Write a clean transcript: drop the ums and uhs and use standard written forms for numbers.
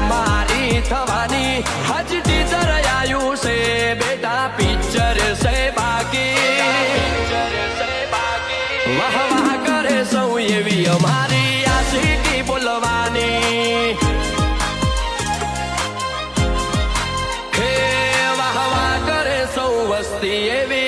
મારી થવાની હજ ટીચર આયુ છે બેટા પિક્ચર છે બાકી વાહ વાહ કરે સૌ એવી અમારી આશિકી બોલવાની હે વાહ વાહ કરે સૌ વસ્તી એવી